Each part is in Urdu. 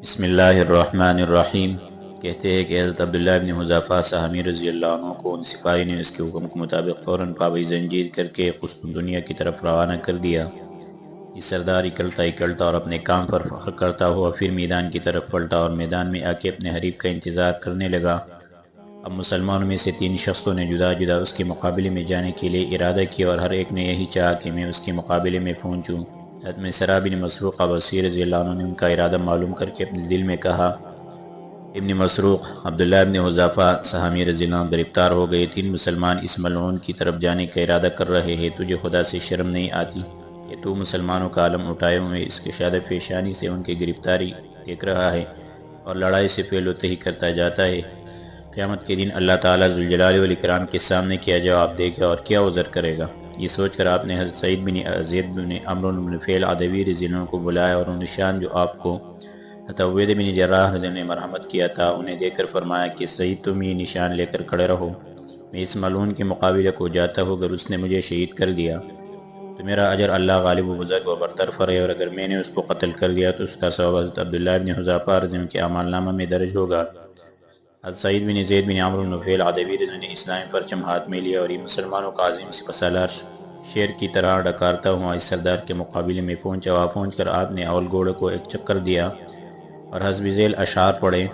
بسم اللہ الرحمن الرحیم۔ کہتے ہیں کہ حضرت عبداللہ ابن حذافہ سہمی رضی اللہ عنہ کو ان سپاہی نے اس کے حکم کے مطابق فوراً پابند زنجیر کر کے قسطنطنیہ کی طرف روانہ کر دیا۔ یہ سردار اکلتا اور اپنے کام پر فخر کرتا ہوا پھر میدان کی طرف پلٹا اور میدان میں آ کے اپنے حریف کا انتظار کرنے لگا۔ اب مسلمانوں میں سے 3 شخصوں نے جدا جدا اس کے مقابلے میں جانے کے لیے ارادہ کیا اور ہر ایک نے یہی چاہا کہ میں اس کے مقابلے میں پہنچوں۔ حضرت مسعر بن مسروق ابصری رضی اللہ عنہ نے ان کا ارادہ معلوم کر کے اپنے دل میں کہا، ابن مسروق، عبداللہ ابن حذافہ سہمی رضی اللہ عنہ گرفتار ہو گئے۔ 3 مسلمان اس ملعون کی طرف جانے کا ارادہ کر رہے ہیں، تجھے خدا سے شرم نہیں آتی کہ تو مسلمانوں کا علم اٹھائے ہوئے اس کے شہادت پیشانی سے ان کی گرفتاری دیکھ رہا ہے اور لڑائی سے فعل و تحی کرتا جاتا ہے؟ قیامت کے دن اللہ تعالیٰ ذوالجلال والاکرام کے سامنے کیا جواب دے گا اور کیا عذر کرے گا؟ یہ سوچ کر آپ نے حضرت سعید بن زید بن عمرو بن نفیل عدوی رضی اللہ عنہ کو بلایا اور ان نشان جو آپ کو حضرت عبید بن جراح رضی اللہ عنہ نے مرحمت کیا تھا انہیں دے کر فرمایا کہ سعید تم یہ نشان لے کر کھڑے رہو، میں اس ملعون کے مقابلے کو جاتا ہوں، اگر اس نے مجھے شہید کر دیا تو میرا اجر اللہ غالب و بزرگ و برطرف ہے، اور اگر میں نے اس کو قتل کر دیا تو اس کا ثواب حضرت عبداللہ ابن حذافہ رضی اللہ عنہ کے اعمال نامہ میں درج ہوگا۔ حضرت سعید بن زید بن عمرو بن نفیل عدوی رضی اللہ عنہ نے اسلامی پرچم ہاتھ میں لیا اور یہ مسلمانوں کا عظیم سپہ سالار شیر کی طرح ڈکارتا ہوا اس سردار کے مقابلے میں پہنچا۔ وہاں پہنچ کر آپ نے اول گھوڑے کو ایک چکر دیا اور حسب ذیل اشعار پڑھے،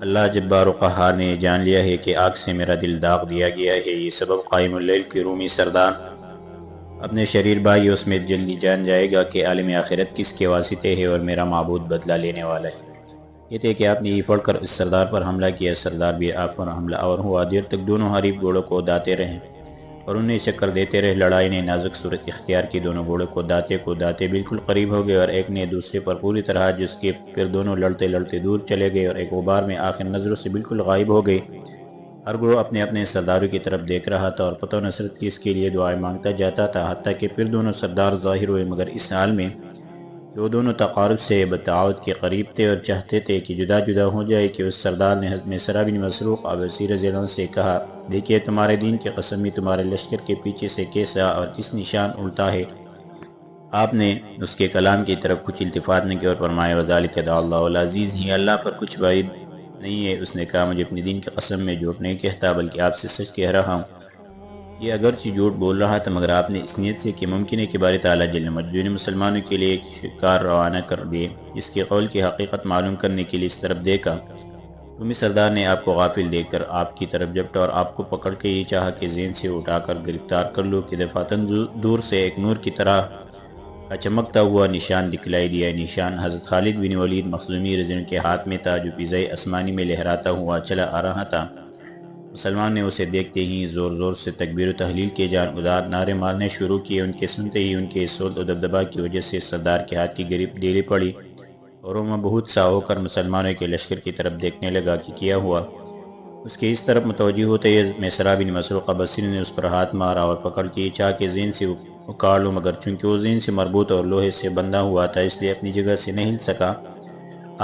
اللہ جبار و قہار نے جان لیا ہے کہ آگ سے میرا دل داغ دیا گیا ہے، یہ سبب قائم اللیل کے رومی سردار اپنے شریر بھائی اس میں جلدی جان جائے گا کہ عالم آخرت کس کے واسطے ہے اور میرا معبود بدلہ لینے والا ہے۔ یہ تھے کہ آپ نے یہ پڑھ کر اس سردار پر حملہ کیا۔ سردار بھی آپ پر حملہ آور ہوا، دیر تک دونوں حریف گھوڑوں کو داتے رہے اور انہیں چکر دیتے رہے۔ لڑائی نے نازک صورت اختیار کی، دونوں گھوڑوں کو داتے بالکل قریب ہو گئے اور ایک نے دوسرے پر پوری طرح جس کے پھر دونوں لڑتے دور چلے گئے اور ایک غبار میں آخر نظروں سے بالکل غائب ہو گئے۔ ہر گروہ اپنے اپنے سرداروں کی طرف دیکھ رہا تھا اور فتح و نصرت کی اس کے لیے دعائیں مانگتا جاتا تھا، حتیٰ کہ پھر دونوں سردار ظاہر ہوئے، مگر اس حال میں کہ وہ دونوں تقارب سے بتعاوت کے قریب تھے اور چاہتے تھے کہ جدا جدا ہو جائے کہ اس سردار نے حضرت مسعر بن مسروق ابصری رضی اللہ عنہ سے کہا، دیکھیے تمہارے دین کی قسم بھی تمہارے لشکر کے پیچھے سے کیسا اور کس نشان الٹا ہے۔ آپ نے اس کے کلام کی طرف کچھ التفات نہ کیا اور فرمایا، وذالک دعا اللہ العزیز، ہی اللہ پر کچھ بعید نہیں ہے۔ اس نے کہا، مجھے اپنے دین کی قسم میں جھوٹ نہیں کہتا بلکہ آپ سے سچ کہہ رہا ہوں۔ یہ اگرچہ جھوٹ بول رہا تھا مگر آپ نے اس نیت سے کہ ممکن ہے کہ باری تعالیٰ جل مجدود نے مسلمانوں کے لیے ایک شکار روانہ کر دیے، اس کے قول کی حقیقت معلوم کرنے کے لیے اس طرف دیکھا۔ رومی سردار نے آپ کو غافل دیکھ کر آپ کی طرف جھپٹا اور آپ کو پکڑ کے یہ چاہا کہ ذہن سے اٹھا کر گرفتار کر لو کہ دفعتاً دور سے ایک نور کی طرح کا چمکتا ہوا نشان دکھلائی دیا۔ نشان حضرت خالد بن ولید مخزومی رضی اللہ عنہ کے ہاتھ میں تھا جو فضائے آسمانی میں لہراتا ہوا چلا آ رہا تھا۔ مسلمان نے اسے دیکھتے ہی زور سے تکبیر و تحلیل کے جان اداد نعرے مارنے شروع کیے۔ ان کے سنتے ہی ان کے صوت و دبدبہ کی وجہ سے سردار کے ہاتھ کی گریپ ڈھیلی پڑی اور وہ بہت سا ہو کر مسلمانوں کے لشکر کی طرف دیکھنے لگا کہ کیا ہوا۔ اس کے اس طرف متوجہ ہوتے ہی مسعر بن مسروق ابصری نے اس پر ہاتھ مارا اور پکڑ کے یہ چاہا کہ ذہن سے اکاڑ لو، مگر چونکہ وہ ذہن سے مربوط اور لوہے سے بندھا ہوا تھا اس لیے اپنی جگہ سے نہیں ہل سکا۔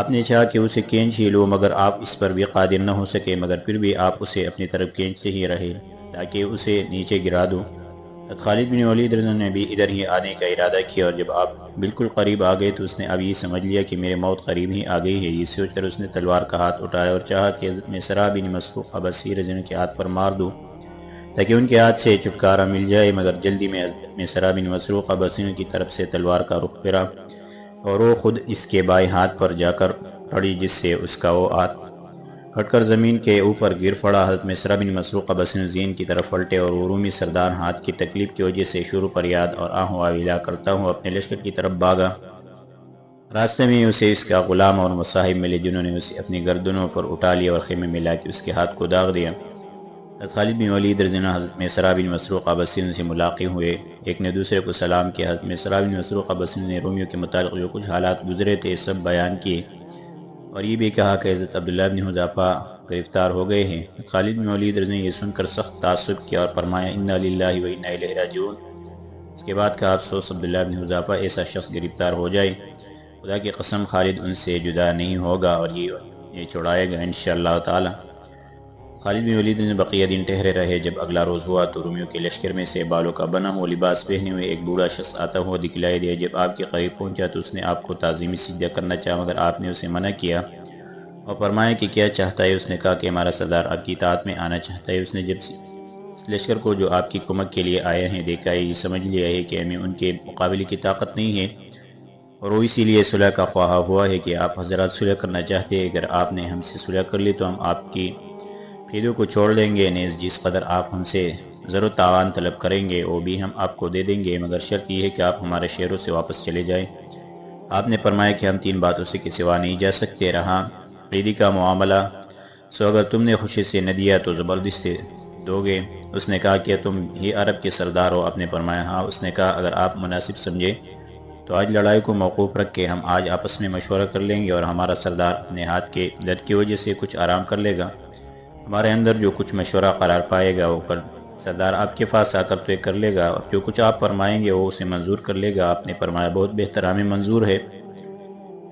آپ نے چاہا کہ اسے کھینچ ہی لو مگر آپ اس پر بھی قادر نہ ہو سکے، مگر پھر بھی آپ اسے اپنی طرف کھینچتے ہی رہے تاکہ اسے نیچے گرا دو۔ حضرت خالد بن ولید رضی اللہ عنہ نے بھی ادھر ہی آنے کا ارادہ کیا اور جب آپ بالکل قریب آ گئے تو اس نے اب یہ سمجھ لیا کہ میرے موت قریب ہی آ گئی ہے۔ یہ سوچ کر اس نے تلوار کا ہاتھ اٹھایا اور چاہا کہ حضرت مسعر بن مسروق ابصری رضی اللہ عنہ کے ہاتھ پر مار دو تاکہ ان کے ہاتھ سے چھٹکارا مل جائے، مگر جلدی میں حضرت مسعر بن مسروق ابصری کی طرف سے تلوار کا رخ پھرا اور وہ خود اس کے بائیں ہاتھ پر جا کر پڑی جس سے اس کا وہ ہاتھ کٹ کر زمین کے اوپر گر پڑا۔ حضرت مسعر بن مسروق ابصری زین کی طرف پلٹے اور وہ رومی سردار ہاتھ کی تکلیف کی وجہ سے شروع پر یاد اور آہ و اویلا کرتا ہوا اپنے لشکر کی طرف بھاگا۔ راستے میں اسے اس کا غلام اور مصاحب ملے جنہوں نے اسے اپنی گردنوں پر اٹھا لیا اور خیمے میں لا کے اس کے ہاتھ کو داغ دیا۔ حضرت خالد بن ولید رضی اللہ عنہ حضرت مسعر بن مسروق ابصری سے ملاقات ہوئے، ایک نے دوسرے کو سلام کیا۔ حضرت مسعر بن مسروق ابصری نے رومیوں کے متعلق جو کچھ حالات گزرے تھے سب بیان کیے اور یہ بھی کہا کہ حضرت عبداللہ بن حذافہ گرفتار ہو گئے ہیں۔ حضرت خالد بن ولید رضی اللہ عنہ نے یہ سن کر سخت تعصب کیا اور فرمایا، انا للہ و انا الیہ راجعون۔ اس کے بعد کہا، افسوس عبداللہ بن حذافہ ایسا شخص گرفتار ہو جائے، خدا کی قسم خالد ان سے جدا نہیں ہوگا اور یہ چھڑائے گا انشاءاللہ تعالی۔ خالد بن ولید نے بقیہ دن ٹھہرے رہے۔ جب اگلا روز ہوا تو رومیوں کے لشکر میں سے بالوں کا بنا ہوا لباس پہنے ہوئے ایک بوڑھا شخص آتا ہوا دکھلائی دیا۔ جب آپ کے قریب پہنچا تو اس نے آپ کو تعظیمی سجدہ کرنا چاہا، مگر آپ نے اسے منع کیا اور فرمایا کہ کیا چاہتا ہے؟ اس نے کہا کہ ہمارا سردار آپ کی اطاعت میں آنا چاہتا ہے۔ اس نے جب اس لشکر کو جو آپ کی کمک کے لیے آئے ہیں دیکھا ہے، یہ سمجھ لیا ہے کہ ہمیں ان کے مقابلے کی طاقت نہیں ہے، اور وہ اسی لیے صلح کا خواہاں ہوا ہے کہ آپ حضرات صلح کرنا چاہتے ہیں۔ اگر آپ نے ہم سے صلح کر لی تو ہم آپ کی فیدوں کو چھوڑ دیں گے، نیز جس قدر آپ ہم سے زر و تعاون طلب کریں گے وہ بھی ہم آپ کو دے دیں گے، مگر شرط یہ ہے کہ آپ ہمارے شہروں سے واپس چلے جائیں۔ آپ نے فرمایا کہ ہم 3 باتوں سے کے سوا نہیں جا سکتے۔ رہا قیدی کا معاملہ، سو اگر تم نے خوشی سے نہ دیا تو زبردستی دو گے۔ اس نے کہا کہ تم ہی عرب کے سردار ہو؟ آپ نے فرمایا ہاں۔ اس نے کہا اگر آپ مناسب سمجھے تو آج لڑائی کو موقوف رکھ کے ہم آج آپس میں مشورہ کر لیں گے، اور ہمارا سردار اپنے ہاتھ کے درد کی وجہ سے کچھ آرام کر لے گا۔ ہمارے اندر جو کچھ مشورہ قرار پائے گا وہ سردار آپ کے پاس آ کر طے کر لے گا، اور جو کچھ آپ فرمائیں گے وہ اسے منظور کر لے گا۔ آپ نے فرمایا بہت بہتر، ہمیں منظور ہے۔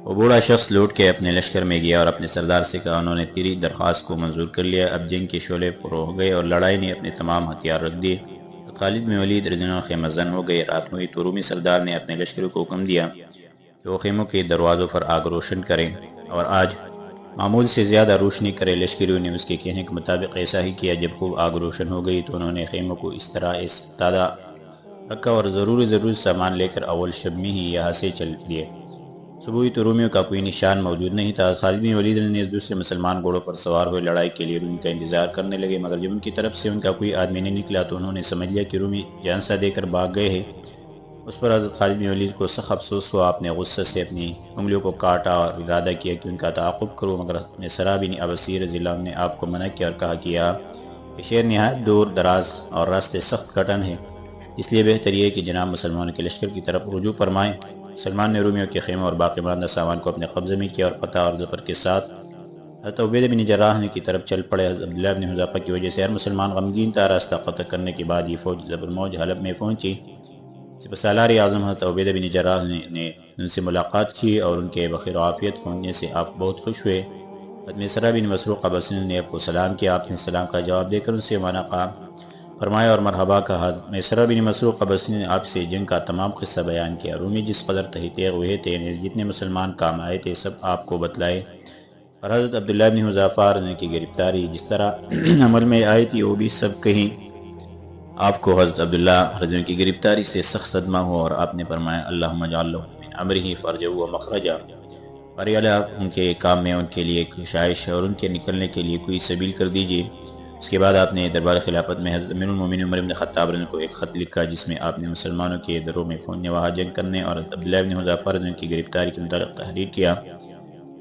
وہ بوڑھا شخص لوٹ کے اپنے لشکر میں گیا اور اپنے سردار سے کہا انہوں نے تیری درخواست کو منظور کر لیا۔ اب جنگ کے شعلے پرو ہو گئے اور لڑائی نے اپنے تمام ہتھیار رکھ دیے۔ خالد بن ولید رضی اللہ عنہ خیمہ زن ہو گئے۔ رات ہوئی تو رومی سردار نے اپنے لشکر کو حکم دیا کہ وہ خیموں کے دروازوں پر آگ روشن کریں اور آج معمول سے زیادہ روشنی کرے۔ لشکریوں نے اس کے کہنے کے مطابق ایسا ہی کیا۔ جب خوب آگ روشن ہو گئی تو انہوں نے خیموں کو اس طرح استادہ رکھا اور ضروری سامان لے کر اول شب میں ہی یہاں سے چل دیے۔ صبح ہوئی تو رومیوں کا کوئی نشان موجود نہیں تھا۔ خالد بن ولید نے دوسرے مسلمان گھوڑوں پر سوار ہوئے لڑائی کے لیے رومی کا انتظار کرنے لگے، مگر جب ان کی طرف سے ان کا کوئی آدمی نہیں نکلا تو انہوں نے سمجھ لیا کہ رومی جانسا دے کر بھاگ گئے ہیں۔ اس پر حضرت خالد بن ولید کو سخت افسوس ہوا۔ آپ نے غصے سے اپنی انگلیوں کو کاٹا اور ارادہ کیا کہ ان کا تعاقب کرو، مگر میسرہ بن ابی رضی اللہ عنہ نے آپ کو منع کیا اور کہا کہ یہ شہر نہایت دور دراز اور راستے سخت کٹن ہے، اس لیے بہتر یہ ہے کہ جناب مسلمانوں کے لشکر کی طرف رجوع فرمائیں۔ مسلمان نے رومیوں کے خیموں اور باقی ماندہ سامان کو اپنے قبضے میں کیا اور فتح اور ظفر کے ساتھ حضرت عبیدہ بن جراح کی طرف چل پڑے۔ حضرت عبداللہ بن حذافہ کی وجہ سے ہر مسلمان غمگین تھا۔ راستہ قطع کرنے کے بعد یہ فوج زبرموج حلب میں پہنچی۔ سپہ سالار اعظم حضرت عبیدہ بن جراح نے ان سے ملاقات کی اور ان کے بخیر و عافیت پہنچنے سے آپ بہت خوش ہوئے۔ حضرت میسرہ بن مسروق ابسی نے آپ کو سلام کیا۔ آپ نے سلام کا جواب دے کر ان سے مانا فرمایا اور مرحبا کہا۔ حضرت میسرہ بن مسروق ابسی نے آپ سے جنگ کا تمام قصہ بیان کیا۔ رومی جس قدر تحتیغ ہوئے تھے، جتنے مسلمان کام آئے تھے، سب آپ کو بتلائے، اور حضرت عبداللہ بن حذافہ کی گرفتاری جس طرح عمل میں آئی تھی وہ بھی سب کہیں۔ آپ کو حضرت عبداللہ رضی اللہ کی گرفتاری سے سخت صدمہ ہوا اور آپ نے فرمایا اللہم اجعل لہ من امرہ فرجا و مخرجا، اور یا اللہ ان کے کام میں ان کے لیے کشائش اور ان کے نکلنے کے لیے کوئی سبیل کر دیجیے۔ اس کے بعد آپ نے دربار خلافت میں حضرت امیر المومنین عمر بن خطاب رضی اللہ عنہ کو ایک خط لکھا جس میں آپ نے مسلمانوں کے دروں میں پہنچنے وہاں جنگ کرنے اور حضرت عبداللہ بن حذافہ رضی اللہ عنہ کی گرفتاری کے متعلق تحریر کیا۔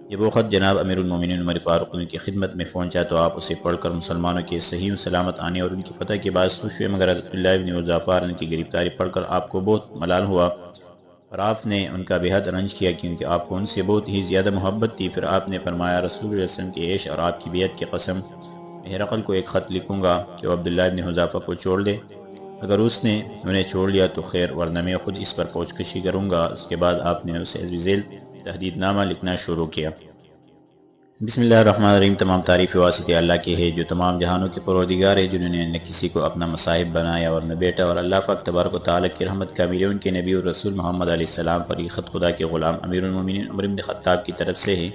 جب وہ خط جناب امیر المومنین عمر فاروق کی خدمت میں پہنچا تو آپ اسے پڑھ کر مسلمانوں کے صحیح و سلامت آنے اور ان کی فتح کے بعد خوش ہوئے، مگر حضرت عبداللہ بن حذافہ کی گرفتاری پڑھ کر آپ کو بہت ملال ہوا اور آپ نے ان کا بے حد رنج کیا، کیونکہ آپ کو ان سے بہت ہی زیادہ محبت تھی۔ پھر آپ نے فرمایا رسول اللہ صلی اللہ علیہ وسلم کے عیش اور آپ کی بیعت کی قسم، میں ہرقل کو ایک خط لکھوں گا کہ وہ عبداللہ بن حذافہ کو چھوڑ دے، اگر اس نے انہیں چھوڑ لیا تو خیر، ورنہ میں خود اس پر فوج کشی کروں گا۔ اس کے بعد آپ نے اسے ذیل تحدید نامہ لکھنا شروع کیا۔ بسم اللہ الرحمن الرحیم۔ تمام تعریف واسطے اللہ کے ہے جو تمام جہانوں کے پروردگار ہے، جنہوں نے نہ کسی کو اپنا مصاحب بنایا اور نہ بیٹا، اور اللہ پاک تبارک و تعالیٰ کی رحمت کامل ہے ان کے نبی اور رسول محمد علیہ السلام پر۔ یہ خط خدا کے غلام امیر المومنین عمر بن خطاب کی طرف سے ہے۔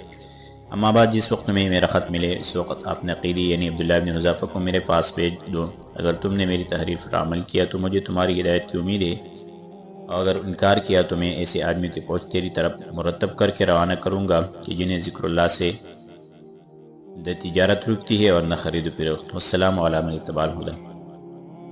اما بعد، جس وقت میں میرا خط ملے اس وقت اپنے قیدی یعنی عبداللہ بن حذافہ کو میرے پاس بھیج دو۔ اگر تم نے میری تحریر پر عمل کیا تو مجھے تمہاری ہدایت کی امید ہے، اور اگر انکار کیا تو میں ایسے آدمی کی فوج تیری طرف مرتب کر کے روانہ کروں گا کہ جنہیں ذکر اللہ سے نہ تجارت رکتی ہے اور نہ خرید و فروخت۔ والسلام علی من اتبع الہدی۔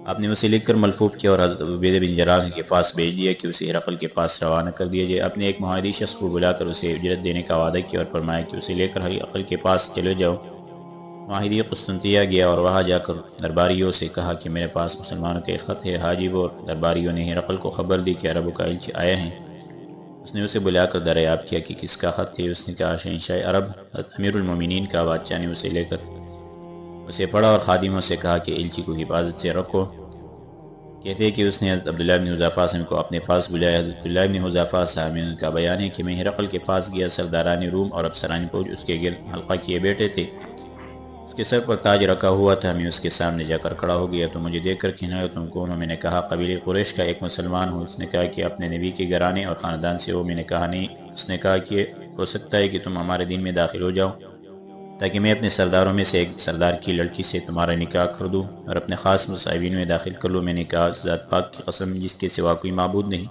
آپ نے اسے لکھ کر ملفوف کیا اور حضرت عبیدہ بن جراح کے پاس بھیج دیا کہ اسے ہرقل کے پاس روانہ کر دیا جائے۔ اپنے ایک معاہدی شخص کو بلا کر اسے اجرت دینے کا وعدہ کیا اور فرمایا کہ اسے لے کر ہرقل کے پاس چلے جاؤ۔ معاہدی قسطنطنیہ گیا اور وہاں جا کر درباریوں سے کہا کہ میرے پاس مسلمانوں کا ایک خط ہے۔ حاجب اور درباریوں نے ہرقل کو خبر دی کہ عربوں کا علچی آیا ہے۔ اس نے اسے بلا کر دریافت کیا کہ کس کا خط ہے۔ اس نے کہا شہنشاہ عرب حضرت امیر المومنین کا۔ بادشاہ نے اسے لے کر اسے پڑھا اور خادموں سے کہا کہ علچی کو حفاظت سے رکھو۔ کہتے ہیں کہ اس نے حضرت عبداللہ بن حذافہ کو اپنے پاس بلایا۔ حضرت عبداللہ بن حذافہ کا بیان ہے کہ میں ہرقل کے پاس گیا، سرداران روم اور افسران فوج اس کے گرد حلقہ کیے بیٹھے تھے۔ اس کے سر پر تاج رکھا ہوا تھا۔ میں اس کے سامنے جا کر کھڑا ہو گیا تو مجھے دیکھ کر کہنے تم کون ہو؟ میں نے کہا قبیلہ قریش کا ایک مسلمان ہوں۔ اس نے کہا کہ اپنے نبی کے گھرانے اور خاندان سے ہو؟ میں نے کہا نہیں۔ اس نے کہا کہ ہو سکتا ہے کہ تم ہمارے دین میں داخل ہو جاؤ تاکہ میں اپنے سرداروں میں سے ایک سردار کی لڑکی سے تمہارا نکاح کر دوں اور اپنے خاص مصاحبین میں داخل کر لوں۔ میں نے کہا ذات پاک کی قسم جس کے سوا کوئی معبود نہیں،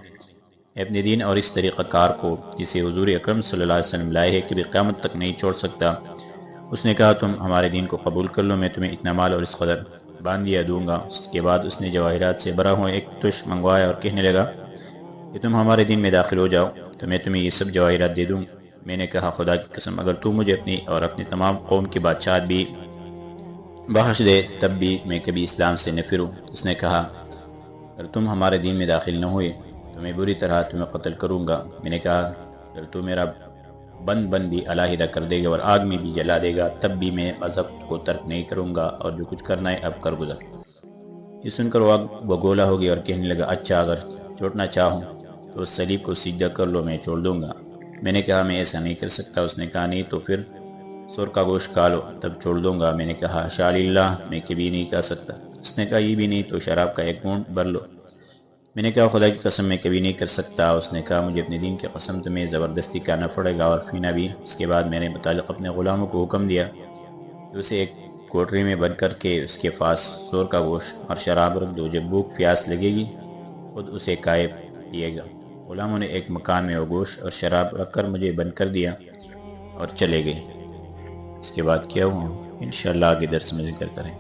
اپنے دین اور اس طریقہ کار کو جسے حضور اکرم صلی اللہ علیہ وسلم لائے ہے کبھی قیامت تک نہیں چھوڑ سکتا۔ اس نے کہا تم ہمارے دین کو قبول کر لو، میں تمہیں اتنا مال اور اس قدر باندیا دوں گا۔ اس کے بعد اس نے جواہرات سے بھرا ہوا ایک تش منگوایا اور کہنے لگا کہ تم ہمارے دین میں داخل ہو جاؤ تو میں تمہیں یہ سب جواہرات دے دوں۔ میں نے کہا خدا کی قسم اگر تو مجھے اپنی اور اپنی تمام قوم کی بادشاہت بھی بخش دے تب بھی میں کبھی اسلام سے نہ پھروں۔ اس نے کہا اگر تم ہمارے دین میں داخل نہ ہوئے تو میں بری طرح تمہیں قتل کروں گا۔ میں نے کہا اگر تو میرا بند بھی علیحدہ کر دے گا اور آگ میں بھی جلا دے گا تب بھی میں مذہب کو ترک نہیں کروں گا، اور جو کچھ کرنا ہے اب کر گزر۔ یہ سن کر وہ گولا ہو گیا اور کہنے لگا اچھا اگر چھوڑنا چاہوں تو اس صلیب کو سجدہ کر لو، میں چھوڑ دوں گا۔ میں نے کہا میں ایسا نہیں کر سکتا۔ اس نے کہا نہیں تو پھر سور کا گوشت کھا لو تب چھوڑ دوں گا۔ میں نے کہا حاشا للہ، میں کبھی نہیں کھا سکتا۔ اس نے کہا یہ بھی نہیں تو شراب کا ایک گھونٹ بھر لو۔ میں نے کہا خدا کی قسم میں کبھی نہیں کر سکتا۔ اس نے کہا مجھے اپنے دین کی قسم تمہیں زبردستی کرنا پڑے گا اور پینا بھی۔ اس کے بعد میں نے متعلق اپنے غلاموں کو حکم دیا کہ اسے ایک کوٹری میں بند کر کے اس کے پاس سور کا گوشت اور شراب رکھ دو، جب بھوک پیاس لگے گی خود اسے کھائے پیے گا۔ غلاموں نے ایک مکان میں وہ گوشت اور شراب رکھ کر مجھے بند کر دیا اور چلے گئے۔ اس کے بعد کیا ہوا انشاءاللہ آگے درس میں ذکر کریں۔